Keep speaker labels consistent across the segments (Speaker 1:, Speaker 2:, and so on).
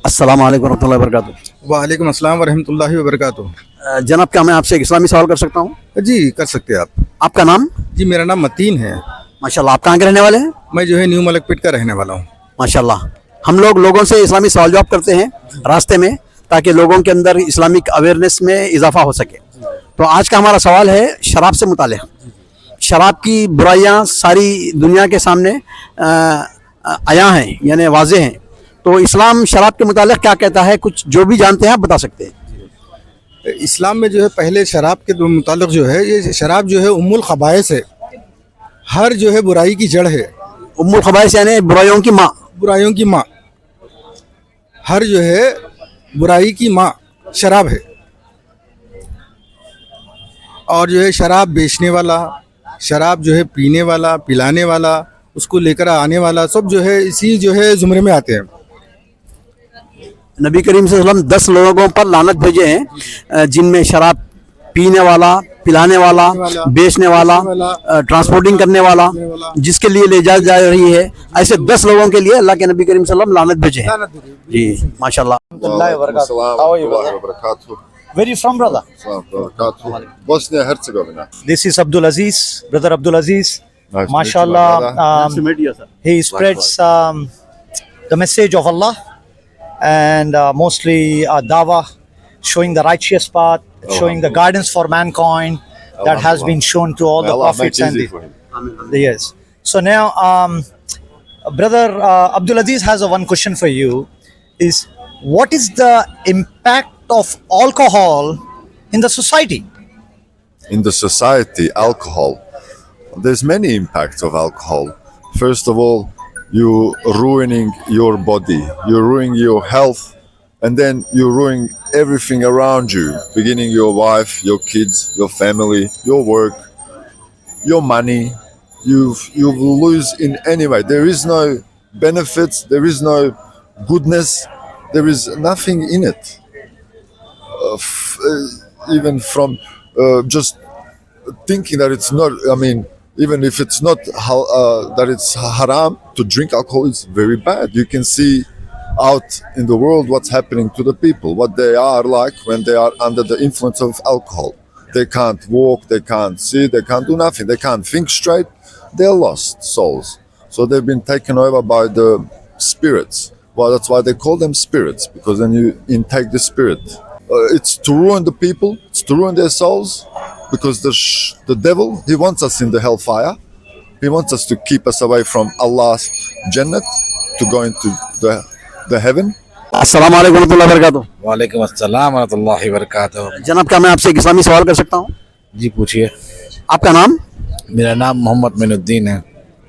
Speaker 1: السلام علیکم ورحمۃ اللہ وبرکاتہ۔
Speaker 2: وعلیکم السلام ورحمۃ اللہ وبرکاتہ۔
Speaker 1: جناب کیا میں آپ سے ایک اسلامی سوال کر سکتا ہوں؟
Speaker 2: جی کر سکتے ہیں آپ۔
Speaker 1: آپ کا نام؟
Speaker 2: جی میرا نام متین ہے۔
Speaker 1: ماشاء اللہ، آپ کہاں کے رہنے والے ہیں؟
Speaker 2: میں جو ہے نیو ملک پیٹ کا رہنے والا ہوں۔
Speaker 1: ماشاء اللہ، ہم لوگوں سے اسلامی سوال جواب کرتے ہیں راستے میں تاکہ لوگوں کے اندر اسلامک اویئرنیس میں اضافہ ہو سکے۔ تو آج کا ہمارا سوال ہے شراب سے متعلق۔ شراب کی برائیاں ساری دنیا کے سامنے عیاں ہیں، یعنی واضح ہیں۔ تو اسلام شراب کے متعلق کیا کہتا ہے؟ کچھ جو بھی جانتے ہیں آپ بتا سکتے ہیں۔
Speaker 2: اسلام میں جو ہے پہلے شراب کے متعلق جو ہے، یہ شراب جو ہے ام الخبائث ہے، ہر جو ہے برائی کی جڑ ہے۔
Speaker 1: ام الخبائث یعنی برائیوں کی ماں،
Speaker 2: برائیوں کی ماں، ہر جو ہے برائی کی ماں شراب ہے۔ اور جو ہے شراب بیچنے والا، شراب جو ہے پینے والا، پلانے والا، اس کو لے کر آنے والا، سب جو ہے اسی جو ہے زمرے میں آتے ہیں۔
Speaker 1: نبی کریم صلی اللہ علیہ وسلم 10 لوگوں پر لعنت بھیجے ہیں، جن میں شراب پینے والا، پلانے والا، بیچنے والا، ٹرانسپورٹنگ کرنے والا، جس کے لیے لے جا رہی ہے، ایسے 10 لوگوں کے لیے اللہ کے نبی کریم صلی اللہ علیہ وسلم لعنت بھیجے ہیں۔ جی ماشاء اللہ۔
Speaker 3: Where are you from, brother?
Speaker 4: Bosnia Herzegovina.
Speaker 3: This is Abdul Aziz, brother Abdul Aziz.
Speaker 4: Nice to meet you,
Speaker 3: MashaAllah,
Speaker 4: brother.
Speaker 3: he spreads the message of Allah and mostly dawah, showing the righteous path, showing the guidance for mankind that has been shown to all
Speaker 4: May
Speaker 3: the
Speaker 4: Allah
Speaker 3: prophets
Speaker 4: make
Speaker 3: and
Speaker 4: easy for him.
Speaker 3: yes. So now, brother Abdul Aziz has one question for you. Is what is the impact of alcohol in the society?
Speaker 4: In the society, alcohol. There's many impacts of alcohol. First of all, you're ruining your body, you're ruining your health, and then you're ruining everything around you, beginning your wife, your kids, your family, your work, your money. You will lose in any way. There is no benefits, there is no goodness, there is nothing in it. Even from just thinking that it's not, I mean, even if it's not that it's haram to drink alcohol, is very bad. You can see out in the world what's happening to the people, what they are like when they are under the influence of alcohol. They can't walk, they can't see, they can't do nothing, they can't think straight. They're lost souls. So they've been taken over by the spirits. Well, that's why they call them spirits, because then you intake the spirit. It's to ruin the people, it's to ruin their souls, because the devil, he wants us in the hellfire. He wants us to keep us away from Allah's Jannat, to go into the heaven.
Speaker 1: السلام علیکم ورحمۃ اللہ وبرکاتہ۔
Speaker 5: وعلیکم السلام ورحمۃ اللہ وبرکاتہ۔
Speaker 1: جناب کیا میں آپ سے ایک اسلامی سوال کر سکتا ہوں؟
Speaker 5: جی پوچھیے۔
Speaker 1: آپ کا نام؟
Speaker 5: میرا نام محمد معین الدین ہے۔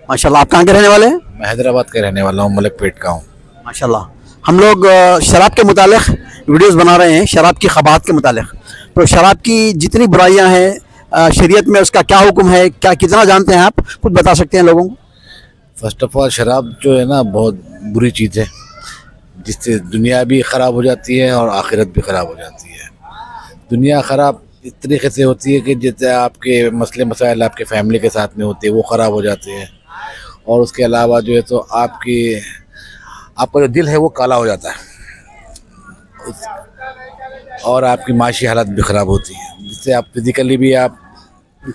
Speaker 1: ماشاء اللہ، آپ کہاں کے رہنے والے ہیں؟
Speaker 5: میں حیدرآباد کا رہنے والا ہوں، ملک پیٹ کا ہوں۔
Speaker 1: ماشاء اللہ، ہم لوگ شراب کے متعلق ویڈیوز بنا رہے ہیں، شراب کی قباحت کے متعلق۔ تو شراب کی جتنی برائیاں ہیں شریعت میں اس کا کیا حکم ہے، کیا کتنا جانتے ہیں آپ؟ کچھ بتا سکتے ہیں لوگوں کو؟
Speaker 5: فرسٹ آف آل شراب جو ہے نا بہت بری چیز ہے، جس سے دنیا بھی خراب ہو جاتی ہے اور آخرت بھی خراب ہو جاتی ہے۔ دنیا خراب اس طریقے سے ہوتی ہے کہ جیسے آپ کے مسئلے مسائل آپ کے فیملی کے ساتھ میں ہوتے ہیں وہ خراب ہو جاتے ہیں، اور اس کے علاوہ جو ہے تو آپ کا جو دل ہے وہ کالا ہو جاتا ہے، اور آپ کی معاشی حالت بھی خراب ہوتی ہے، جس سے آپ فزیکلی بھی آپ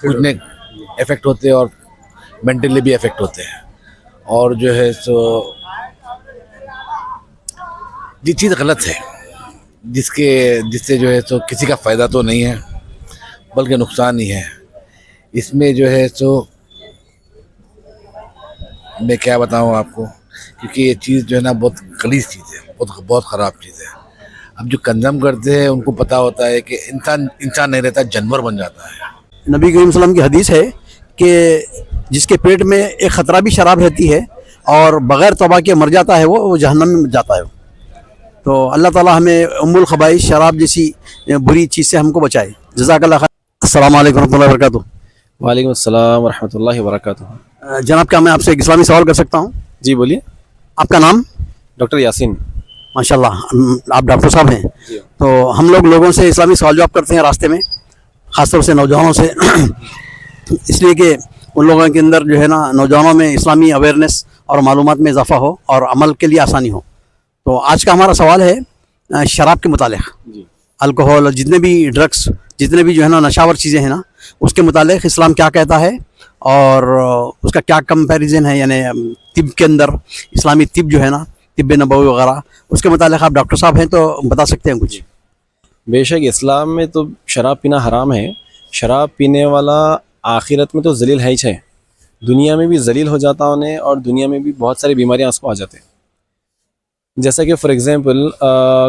Speaker 5: کچھ نہیں افیکٹ ہوتے ہیں اور مینٹلی بھی افیکٹ ہوتے ہیں۔ اور جو ہے سو یہ چیز غلط ہے، جس سے جو ہے سو کسی کا فائدہ تو نہیں ہے بلکہ نقصان ہی ہے۔ اس میں جو ہے سو میں کیا بتاؤں آپ کو، کیونکہ یہ چیز جو ہے نا بہت غلیظ چیز ہے، بہت خراب چیز ہے۔ اب جو کنزم کرتے ہیں ان کو پتہ ہوتا ہے کہ انسان نہیں رہتا، جانور بن جاتا ہے۔
Speaker 1: نبی کریم صلی اللہ علیہ وسلم کی حدیث ہے کہ جس کے پیٹ میں ایک خطرہ بھی شراب رہتی ہے اور بغیر توبہ کے مر جاتا ہے وہ جہنم میں جاتا ہے۔ تو اللہ تعالیٰ ہمیں ام الخبائث شراب جیسی بری چیز سے ہم کو بچائے۔ جزاک اللہ خیر۔ السلام علیکم ورحمۃ اللہ وبرکاتہ۔
Speaker 6: وعلیکم السلام ورحمۃ اللہ وبرکاتہ۔
Speaker 1: جناب کیا میں آپ سے ایک اسلامی سوال کر سکتا ہوں؟
Speaker 6: جی بولیے۔
Speaker 1: آپ کا نام؟
Speaker 6: ڈاکٹر یاسین۔
Speaker 1: ماشاء اللہ، آپ ڈاکٹر صاحب ہیں۔ تو ہم لوگوں سے اسلامی سوال جواب کرتے ہیں راستے میں، خاص طور سے نوجوانوں سے، اس لیے کہ ان لوگوں کے اندر جو ہے نا نوجوانوں میں اسلامی اویئرنیس اور معلومات میں اضافہ ہو اور عمل کے لیے آسانی ہو۔ تو آج کا ہمارا سوال ہے شراب کے متعلق،
Speaker 6: جی
Speaker 1: الکوہول اور جتنے بھی ڈرگس، جتنے بھی جو ہے نا نشاور چیزیں ہیں نا، اس کے متعلق اسلام کیا کہتا ہے اور اس کا کیا کمپیریزن ہے، یعنی طب کے اندر اسلامی طب جو ہے نا، طب نبوی وغیرہ، اس کے متعلق آپ ڈاکٹر صاحب ہیں تو بتا سکتے ہیں کچھ؟
Speaker 6: بے شک اسلام میں تو شراب پینا حرام ہے. شراب پینے والا آخرت میں تو ذلیل ہے ہی ہے، دنیا میں بھی ذلیل ہو جاتا انہیں، اور دنیا میں بھی بہت ساری بیماریاں اس کو آ جاتے ہیں. جیسا کہ فار ایگزامپل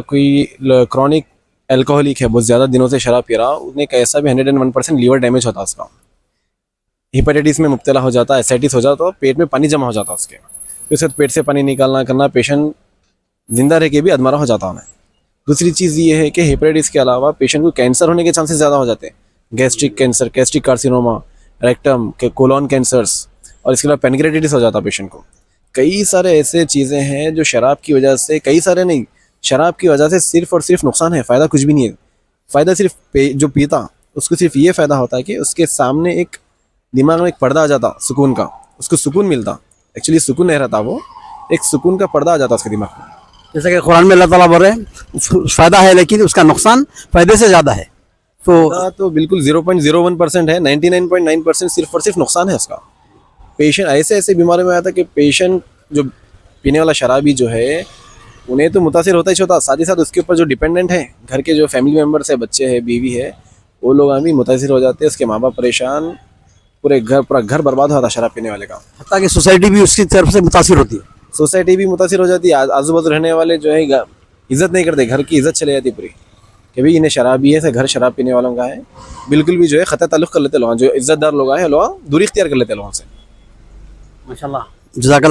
Speaker 6: کوئی کرونک الکوہولک ہے، بہت زیادہ دنوں سے شراب پی رہا، انہیں کیسا بھی 101% لیور ڈیمیج ہوتا ہے اس کا، ہیپیٹائٹس میں مبتلا ہو جاتا ہے، ایسائٹس ہو جاتا ہے، پیٹ میں پانی جمع ہو جاتا ہے اس کے، پھر اس کے پیٹ سے پانی نکالنا کرنا، پیشنٹ زندہ رہ کے بھی ادمرا ہو جاتا انہیں. دوسری چیز یہ ہے کہ ہیپیٹائٹس کے علاوہ پیشنٹ کو کینسر ہونے کے چانسز زیادہ ہو جاتے ہیں، gastric cancer, gastric carcinoma, rectum کے کولون کینسرس، اور اس کے علاوہ پینکریٹائٹس ہو جاتا ہے پیشنٹ کو. کئی سارے ایسے چیزیں ہیں جو شراب کی وجہ سے، کئی سارے نہیں، شراب کی وجہ سے صرف اور صرف نقصان ہے، فائدہ کچھ بھی نہیں ہے. فائدہ صرف جو پیتا اس کو صرف یہ فائدہ ہوتا ہے کہ اس کے سامنے ایک دماغ میں ایک پردہ آ جاتا سکون کا، اس کو سکون ملتا، ایکچولی سکون نہیں رہتا، وہ ایک سکون کا پردہ آ جاتا اس کے دماغ میں.
Speaker 1: جیسا کہ قرآن میں اللہ تعالیٰ بول رہے ہیں فائدہ ہے لیکن اس کا نقصان فائدے سے زیادہ ہے.
Speaker 6: تو بالکل 0.01% ہے، 99.9% صرف اور صرف نقصان ہے اس کا. پیشنٹ ایسے بیماریوں میں آتا ہے کہ پیشنٹ جو پینے والا شرابی جو ہے انہیں تو متاثر ہوتا ہی ہوتا، ساتھ ہی ساتھ اس کے اوپر جو ڈیپینڈنٹ ہیں، گھر کے جو فیملی ممبرس ہیں، بچے ہیں، بیوی ہے، وہ لوگ بھی متاثر ہو جاتے ہیں، اس کے ماں باپ پریشان، پورا گھر برباد ہوتا شراب پینے والے کا.
Speaker 1: حتیٰ کہ سوسائٹی بھی اس کی طرف سے متاثر ہوتی ہے.
Speaker 6: سوسائٹی بھی متاثر ہو جاتی ہے، آزو بازو رہنے والے جو ہے عزت نہیں کرتے، گھر کی عزت چلے جاتی پوری کہ بھائی انہیں شرابی ہے، گھر شراب پینے والوں کا ہے، بالکل بھی جو ہے خطہ تعلق کر لیتے لوگ، جو عزت دار لوگ ہیں لوگ دوری اختیار کر لیتے لوگوں سے.
Speaker 1: ماشاء اللہ، جزاک اللہ.